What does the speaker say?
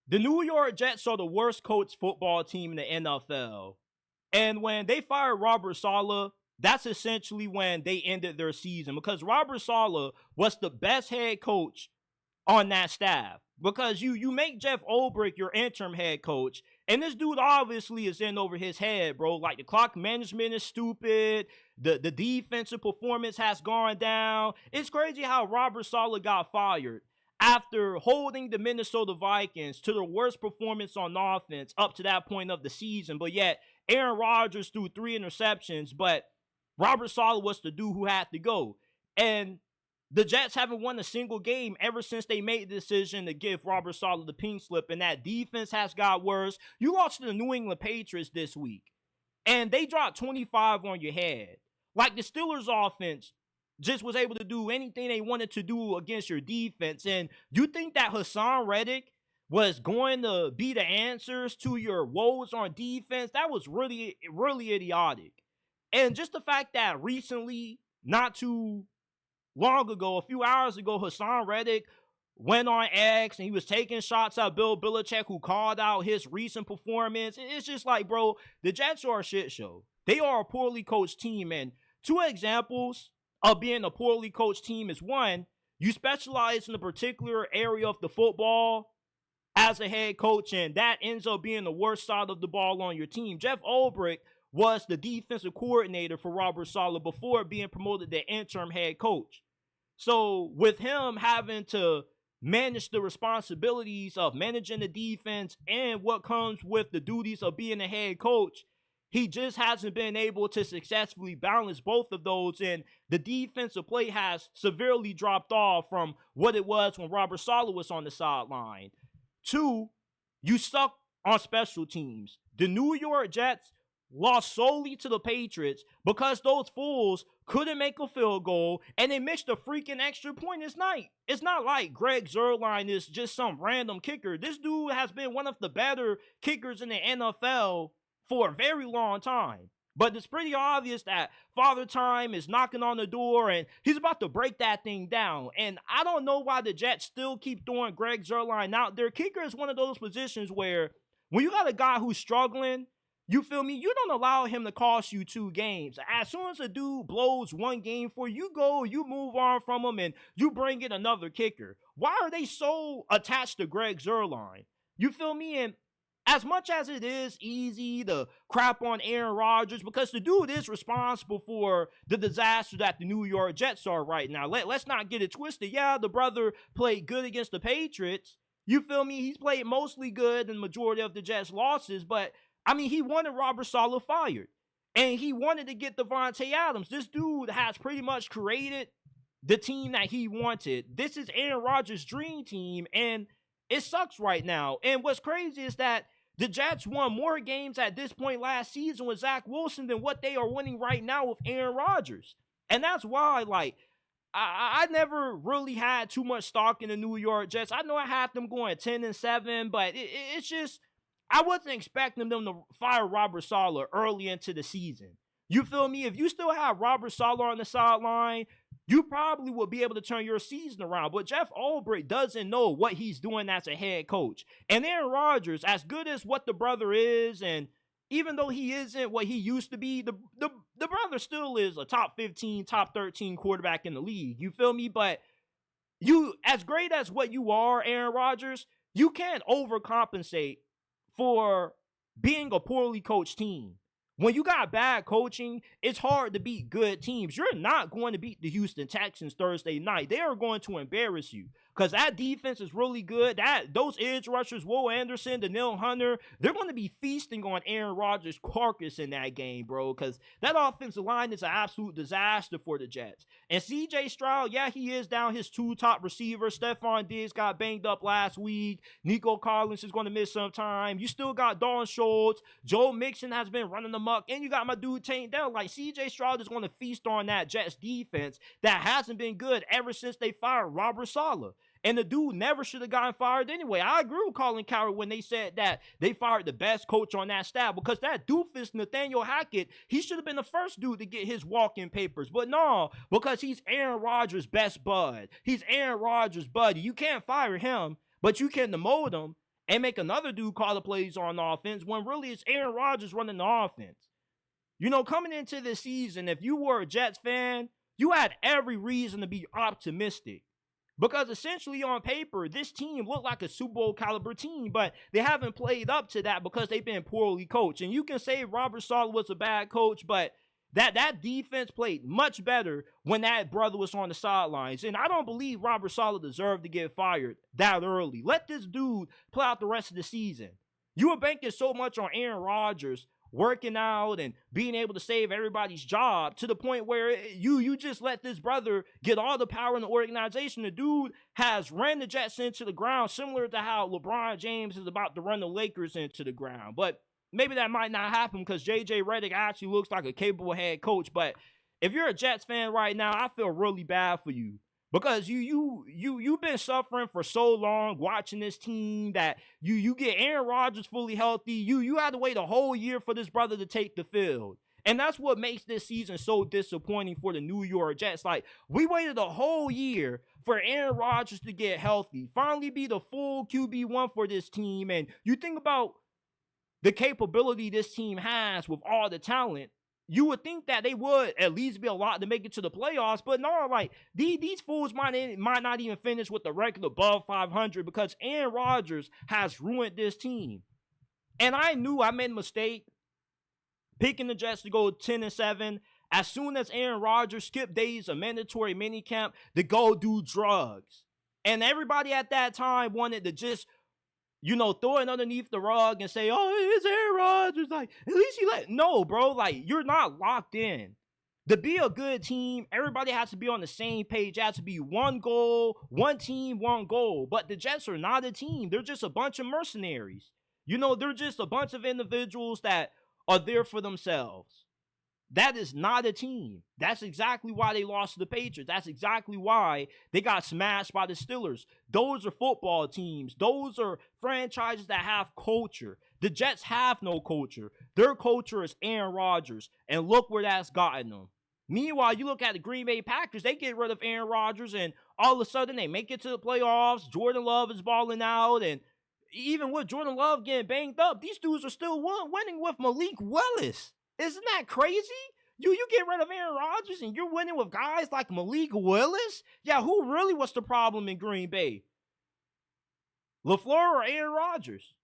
The New York Jets are the worst coached football team in the NFL. And when they fired Robert Saleh, that's essentially when they ended their season because Robert Saleh was the best head coach on that staff. Because you make Jeff Ulbrich your interim head coach, and this dude obviously is in over his head, bro. Like the clock management is stupid. The defensive performance has gone down. It's crazy how Robert Saleh got fired after holding the Minnesota Vikings to the worst performance on offense up to that point of the season. But yet Aaron Rodgers threw 3 interceptions, but Robert Saleh was the dude who had to go. And the Jets haven't won a single game ever since they made the decision to give Robert Saleh the pink slip, and that defense has got worse. You lost to the New England Patriots this week, and they dropped 25 on your head. Like the Steelers offense just was able to do anything they wanted to do against your defense. And you think that Hassan Reddick was going to be the answers to your woes on defense? That was really, really idiotic. And just the fact that recently, not too long ago, a few hours ago, Hassan Reddick went on X and he was taking shots at Bill Belichick, who called out his recent performance. It's just like, bro, the Jets are a shit show. They are a poorly coached team. And 2 examples of being a poorly coached team is, one, you specialize in a particular area of the football as a head coach, and that ends up being the worst side of the ball on your team. Jeff Ulbrich was the defensive coordinator for Robert Saleh before being promoted to interim head coach. So with him having to manage the responsibilities of managing the defense and what comes with the duties of being a head coach, he just hasn't been able to successfully balance both of those, and the defensive play has severely dropped off from what it was when Robert Saleh was on the sideline. 2, you suck on special teams. The New York Jets lost solely to the Patriots because those fools couldn't make a field goal and they missed a freaking extra point this night. It's not like Greg Zuerlein is just some random kicker. This dude has been one of the better kickers in the NFL for a very long time. But it's pretty obvious that Father Time is knocking on the door and he's about to break that thing down. And I don't know why the Jets still keep throwing Greg Zuerlein out there. Kicker is one of those positions where when you got a guy who's struggling, you feel me? You don't allow him to cost you 2 games. As soon as a dude blows 1 game for you, go, you move on from him, and you bring in another kicker. Why are they so attached to Greg Zuerlein? You feel me? And as much as it is easy to crap on Aaron Rodgers, because the dude is responsible for the disaster that the New York Jets are right now. Let's not get it twisted. Yeah, the brother played good against the Patriots. You feel me? He's played mostly good in the majority of the Jets' losses, but I mean, he wanted Robert Saleh fired, and he wanted to get Devontae Adams. This dude has pretty much created the team that he wanted. This is Aaron Rodgers' dream team, and it sucks right now. And what's crazy is that the Jets won more games at this point last season with Zach Wilson than what they are winning right now with Aaron Rodgers. And that's why, like, I never really had too much stock in the New York Jets. I know I had them going 10-7, but it's just, I wasn't expecting them to fire Robert Saleh early into the season. You feel me? If you still have Robert Saleh on the sideline, you probably will be able to turn your season around. But Jeff Ulbrich doesn't know what he's doing as a head coach. And Aaron Rodgers, as good as what the brother is, and even though he isn't what he used to be, the brother still is a top 15, top 13 quarterback in the league. You feel me? But you, as great as what you are, Aaron Rodgers, you can't overcompensate for being a poorly coached team. When you got bad coaching, it's hard to beat good teams. You're not going to beat the Houston Texans Thursday night. They are going to embarrass you because that defense is really good. Those edge rushers, Will Anderson, Danielle Hunter, they're going to be feasting on Aaron Rodgers' carcass in that game, bro, because that offensive line is an absolute disaster for the Jets. And C.J. Stroud, yeah, he is down his 2 top receivers. Stephon Diggs got banged up last week. Nico Collins is going to miss some time. You still got Dalton Schultz. Joe Mixon has been running amok. And you got my dude Tank Dell. Like, C.J. Stroud is going to feast on that Jets defense that hasn't been good ever since they fired Robert Saleh. And the dude never should have gotten fired anyway. I agree with Colin Cowherd when they said that they fired the best coach on that staff, because that doofus Nathaniel Hackett, he should have been the first dude to get his walk-in papers. But no, because he's Aaron Rodgers' best bud. He's Aaron Rodgers' buddy. You can't fire him, but you can demote him. and make another dude call the plays on offense when really it's Aaron Rodgers running the offense. You know, coming into this season, if you were a Jets fan, you had every reason to be optimistic. Because essentially on paper, this team looked like a Super Bowl caliber team, but they haven't played up to that because they've been poorly coached. And you can say Robert Saleh was a bad coach, but that defense played much better when that brother was on the sidelines. And I don't believe Robert Saleh deserved to get fired that early. Let this dude play out the rest of the season. You were banking so much on Aaron Rodgers working out and being able to save everybody's job to the point where you just let this brother get all the power in the organization. The dude has ran the Jets into the ground, similar to how LeBron James is about to run the Lakers into the ground. But maybe that might not happen because J.J. Redick actually looks like a capable head coach. But if you're a Jets fan right now, I feel really bad for you. Because you've been suffering for so long watching this team that you get Aaron Rodgers fully healthy. You had to wait a whole year for this brother to take the field. And that's what makes this season so disappointing for the New York Jets. Like, we waited a whole year for Aaron Rodgers to get healthy, finally be the full QB1 for this team. And you think about the capability this team has with all the talent, you would think that they would at least be a lot to make it to the playoffs, but no, like these fools might not even finish with the record above 500 because Aaron Rodgers has ruined this team. And I knew I made a mistake picking the Jets to go 10-7 as soon as Aaron Rodgers skipped days of mandatory minicamp to go do drugs. And everybody at that time wanted to just, throw it underneath the rug and say, oh, it's Aaron Rodgers. Like, at least no, bro, like, you're not locked in. To be a good team, everybody has to be on the same page. It has to be one goal, one team, one goal. But the Jets are not a team. They're just a bunch of mercenaries. They're just a bunch of individuals that are there for themselves. That is not a team. That's exactly why they lost to the Patriots. That's exactly why they got smashed by the Steelers. Those are football teams. Those are franchises that have culture. The Jets have no culture. Their culture is Aaron Rodgers, and look where that's gotten them. Meanwhile, you look at the Green Bay Packers, they get rid of Aaron Rodgers, and all of a sudden they make it to the playoffs. Jordan Love is balling out, and even with Jordan Love getting banged up, these dudes are still winning with Malik Willis. Isn't that crazy? You get rid of Aaron Rodgers and you're winning with guys like Malik Willis? Yeah, who really was the problem in Green Bay? LaFleur or Aaron Rodgers?